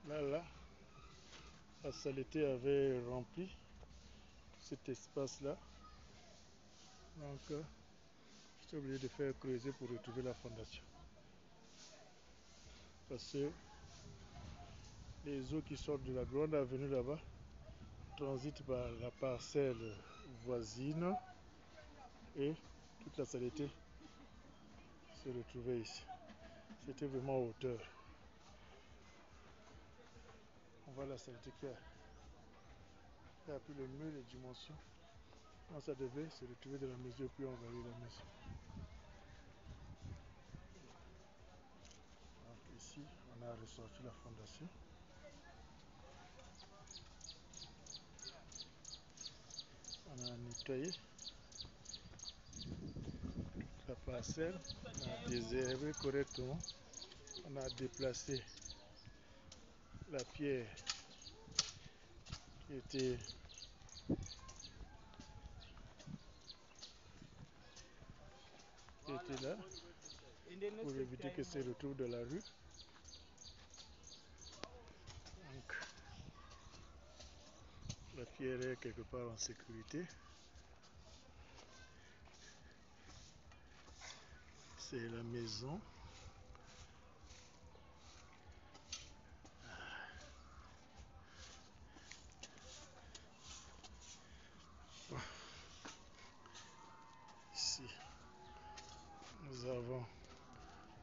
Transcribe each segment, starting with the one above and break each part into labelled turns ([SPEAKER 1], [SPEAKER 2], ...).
[SPEAKER 1] Là, la saleté avait rempli cet espace-là. Donc, j'étais obligé de faire creuser pour retrouver la fondation. Parce que les eaux qui sortent de la grande avenue là-bas transitent par la parcelle voisine et toute la saleté se retrouvait ici. C'était vraiment en hauteur. On voit la saleté qui a pris le mur, les dimensions. Quand ça devait se retrouver de la mesure, puis envahir la maison. Donc ici, on a ressorti la fondation. On a nettoyé toute la parcelle, on a déshervé correctement, on a déplacé la pierre qui était là pour éviter que ça se retrouve dans la rue. Donc, la pierre est quelque part en sécurité. C'est la maison. Ici, nous avons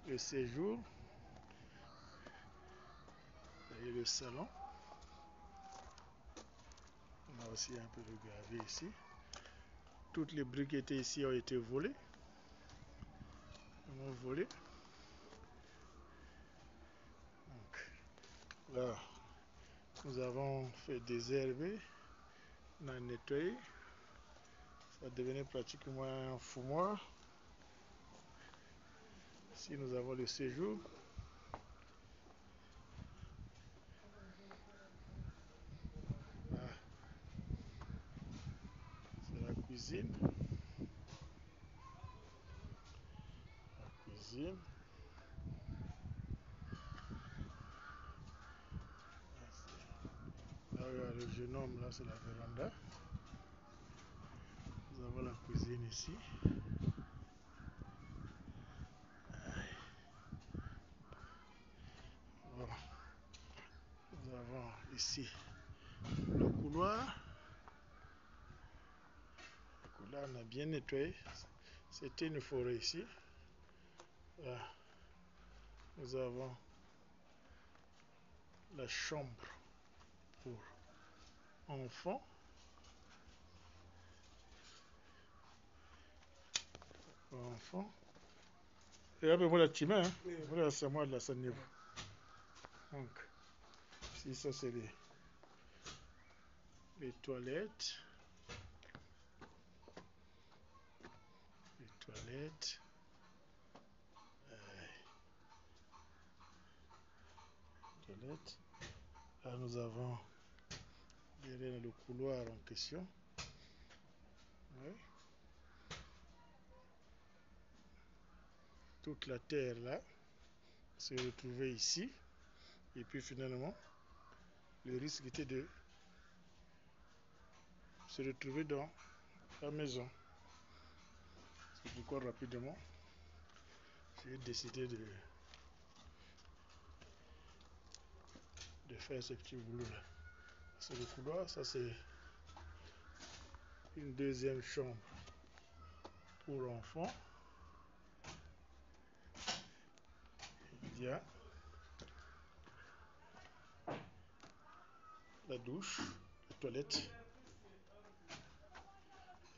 [SPEAKER 1] le séjour et le salon. On a aussi un peu de gravier ici. Toutes les briques qui étaient ici ont été volées. On a volé. Donc, là, nous avons fait désherber, on a nettoyé. Ça devenait pratiquement un fumoir. Ici, nous avons le séjour. Là, c'est la cuisine. Là, il y a le jeune homme, là, c'est la véranda. Nous avons la cuisine ici. Bon. Nous avons ici le couloir. Le couloir, on a bien nettoyé. C'était une forêt ici. Là, nous avons la chambre pour enfants. Et là, voilà, tu mets, voilà, c'est moi de la scène niveau. Donc, si ça, c'est les toilettes. Les toilettes. Toilettes. Là, nous avons derrière le couloir en question. Ouais. Toute la terre là se retrouvait ici. Et puis finalement, le risque était de se retrouver dans la maison. C'est pourquoi rapidement, j'ai décidé de faire ce petit boulot là. C'est le couloir, ça c'est une deuxième chambre pour enfants. Il y a la douche, les toilettes.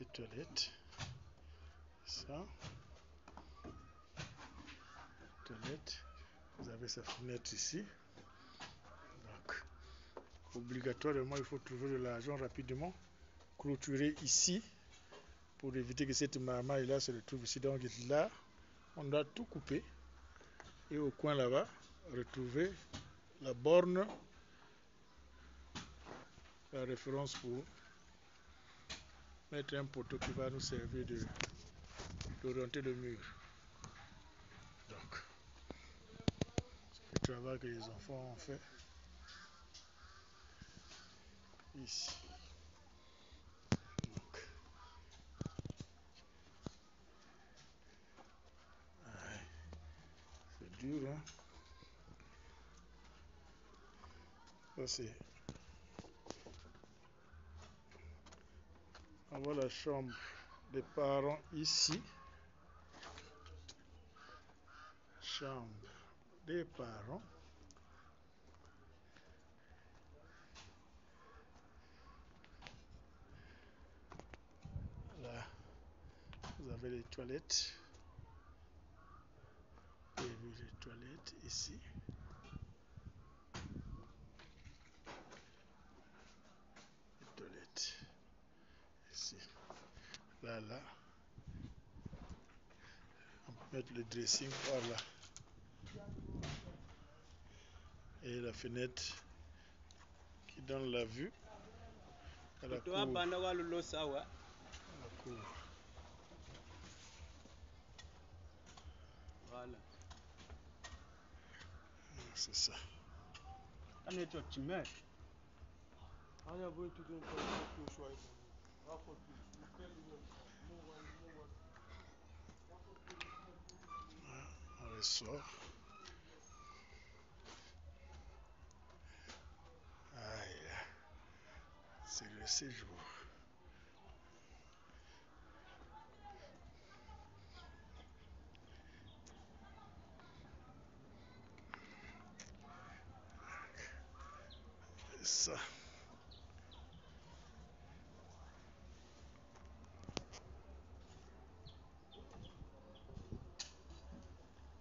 [SPEAKER 1] Les toilettes. Ça. Toilette. Vous avez sa fenêtre ici. Donc, obligatoirement, il faut trouver de l'argent rapidement. Clôturer ici pour éviter que cette marmaille là se retrouve ici. Donc là, on doit tout couper. Et au coin là-bas, retrouver la borne, la référence pour mettre un poteau qui va nous servir d'orienter le mur. Donc, c'est le travail que les enfants ont fait. ici. C'est dur, hein. Ça c'est. On voit la chambre des parents ici. Chambre des parents. Là, vous avez les toilettes. Vous avez vu les toilettes ici. Les toilettes ici. Là. On peut mettre le dressing par là. Et la fenêtre qui donne la vue à la cour.
[SPEAKER 2] Voilà.
[SPEAKER 1] C'est ça. On ressort. C'est le séjour.